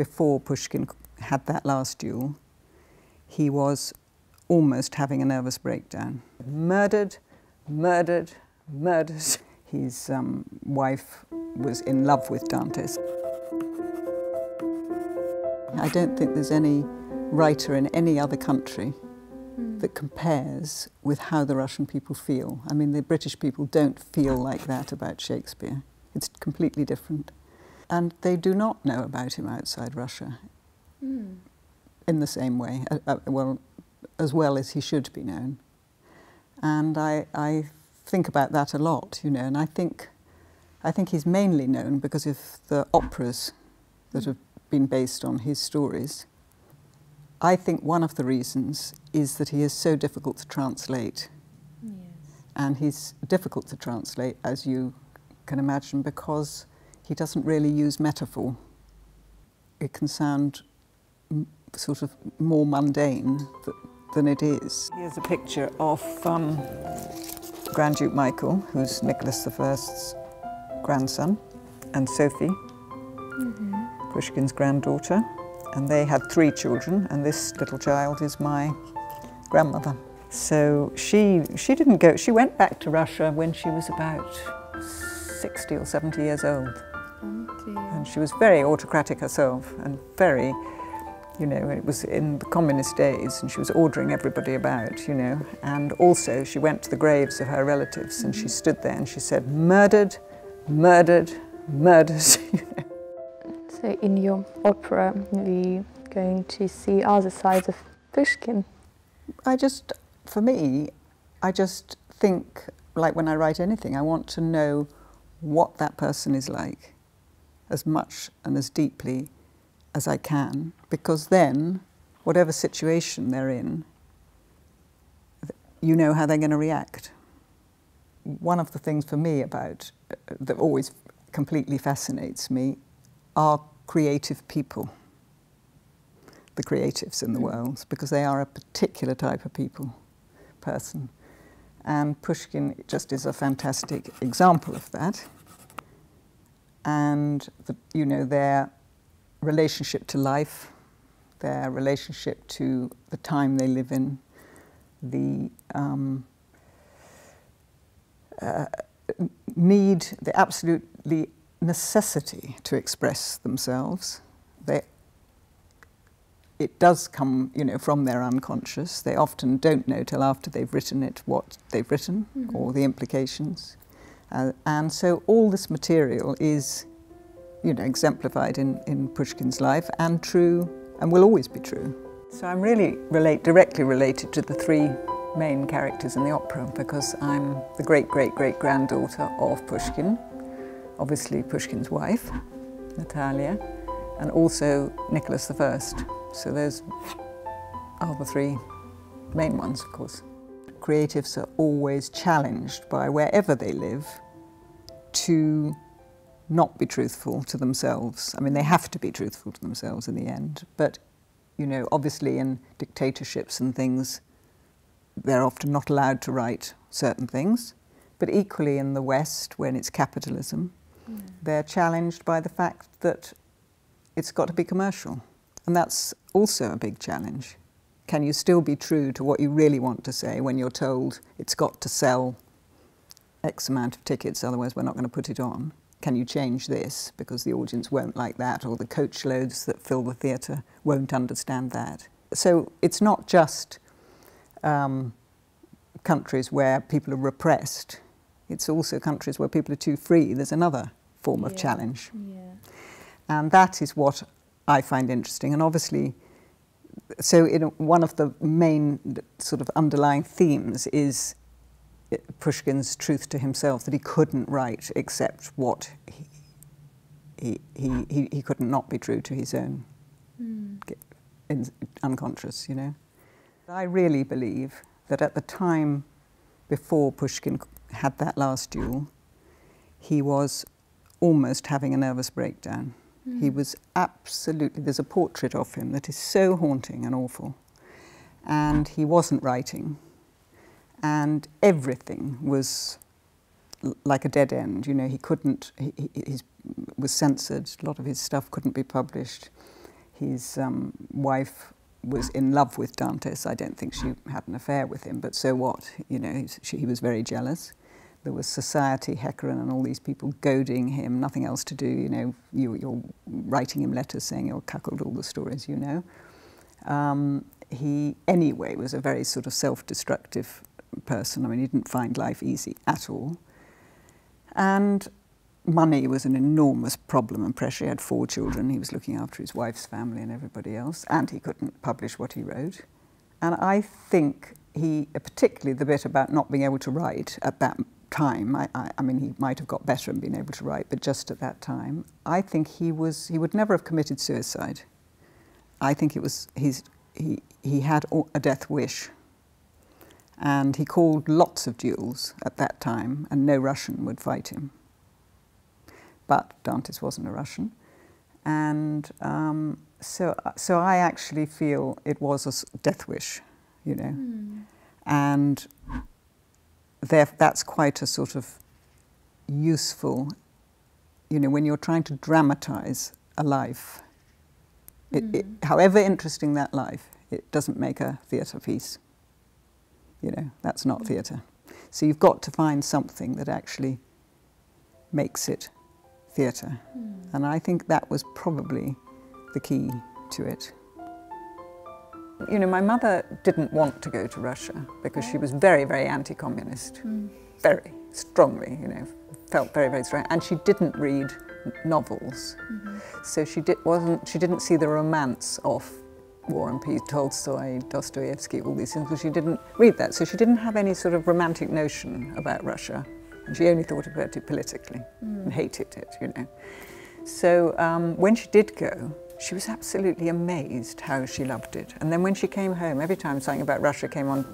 before Pushkin had that last duel, he was almost having a nervous breakdown. Murdered, murdered, murdered. His wife was in love with Dante's. I don't think there's any writer in any other country that compares with how the Russian people feel. I mean, the British people don't feel like that about Shakespeare. It's completely different. And they do not know about him outside Russia in the same way, as well as he should be known. And I think about that a lot, you know, and I think he's mainly known because of the operas that have been based on his stories. I think one of the reasons is that he is so difficult to translate. Yes. And he's difficult to translate, as you can imagine, because he doesn't really use metaphor. It can sound sort of more mundane than it is. Here's a picture of Grand Duke Michael, who's Nicholas I's grandson, and Sophie, Pushkin's granddaughter. And they had 3 children, and this little child is my grandmother. So she didn't go, she went back to Russia when she was about 60 or 70 years old. Oh dear. And she was very autocratic herself, and very, you know, it was in the communist days, and she was ordering everybody about, you know. And also she went to the graves of her relatives, and she stood there and she said, murdered, murdered, murdered. You know. So in your opera, we're going to see other sides of Pushkin. For me, I just think, like when I write anything, I want to know what that person is like as much and as deeply as I can, because then, whatever situation they're in, you know how they're going to react. One of the things for me about, that always completely fascinates me, are creative people, the creatives in the world, because they are a particular type of person. And Pushkin just is a fantastic example of that. And, you know, their relationship to life, their relationship to the time they live in, the need, the absolutely necessity to express themselves. It does come, you know, from their unconscious. They often don't know till after they've written it what they've written, or the implications. And so all this material is, you know, exemplified in Pushkin's life, and true, and will always be true. So I'm really directly related to the 3 main characters in the opera, because I'm the great-great-great-granddaughter of Pushkin, obviously Pushkin's wife, Natalia, and also Nicholas I. So those are the 3 main ones, of course. Creatives are always challenged by wherever they live to not be truthful to themselves. I mean, they have to be truthful to themselves in the end, but, you know, obviously in dictatorships and things, they're often not allowed to write certain things, but equally in the West, when it's capitalism, they're challenged by the fact that it's got to be commercial. And that's also a big challenge. Can you still be true to what you really want to say when you're told it's got to sell X amount of tickets, otherwise we're not going to put it on? Can you change this because the audience won't like that, or the coach loads that fill the theatre won't understand that? So it's not just countries where people are repressed. It's also countries where people are too free. There's another form of challenge. And that is what I find interesting. And obviously, so one of the main sort of underlying themes is Pushkin's truth to himself, that he couldn't write except what he could not be true to his own unconscious, you know. I really believe that at the time before Pushkin had that last duel, he was almost having a nervous breakdown. He was absolutely, there's a portrait of him that is so haunting and awful. And he wasn't writing. And everything was like a dead end, you know. He couldn't, he was censored, a lot of his stuff couldn't be published. his wife was in love with Dantes. I don't think she had an affair with him, but so what? You know, he was very jealous. There was society, Hecarin and all these people goading him, nothing else to do, you know, you're writing him letters saying you're cuckold, all the stories you know. He, anyway, was a very sort of self-destructive person. I mean, he didn't find life easy at all. And money was an enormous problem and pressure. He had 4 children. He was looking after his wife's family and everybody else, and he couldn't publish what he wrote. And I think he, particularly the bit about not being able to write at that time, I mean, he might have got better and been able to write, but just at that time, I think he would never have committed suicide. I think it was he had a death wish, and he called lots of duels at that time, and no Russian would fight him. But Dantes wasn't a Russian, and so I actually feel it was a death wish, you know, and that's quite a sort of useful, you know, when you're trying to dramatize a life, however interesting that life, it doesn't make a theatre piece. You know, that's not theatre. So you've got to find something that actually makes it theatre. And I think that was probably the key to it. You know, my mother didn't want to go to Russia because she was very, very anti-communist. Very strongly, you know, felt very, very strong. And she didn't read novels. So she didn't see the romance of War and Peace, Tolstoy, Dostoevsky, all these things, because she didn't read that. So she didn't have any sort of romantic notion about Russia. And she only thought about it politically and hated it, you know. So when she did go, she was absolutely amazed how she loved it. And then when she came home, every time something about Russia came on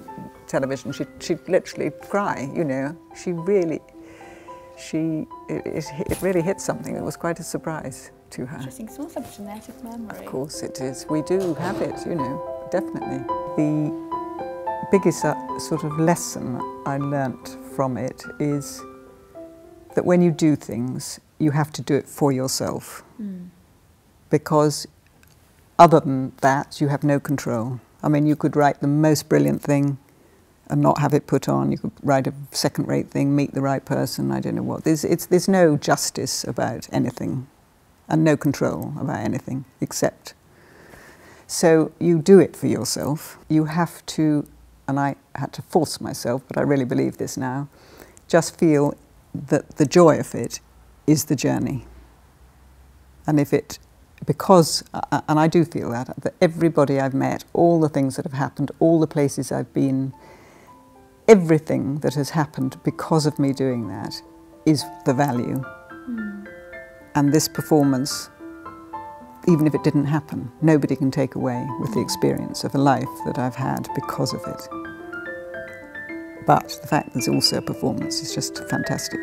television, she'd literally cry, you know. It really hit something. It was quite a surprise to her. Interesting. It's almost like a genetic memory. Of course it is. We do have it, you know, definitely. The biggest sort of lesson I learnt from it is that when you do things, you have to do it for yourself. Because other than that, you have no control. I mean, you could write the most brilliant thing and not have it put on. You could write a second-rate thing, meet the right person, I don't know what. There's no justice about anything and no control about anything except. So you do it for yourself. You have to, and I had to force myself, but I really believe this now, just feel that the joy of it is the journey. And if it, because, and I do feel that everybody I've met, all the things that have happened, all the places I've been, everything that has happened because of me doing that is the value. And this performance, even if it didn't happen, nobody can take away with the experience of a life that I've had because of it. But the fact that it's also a performance is just fantastic.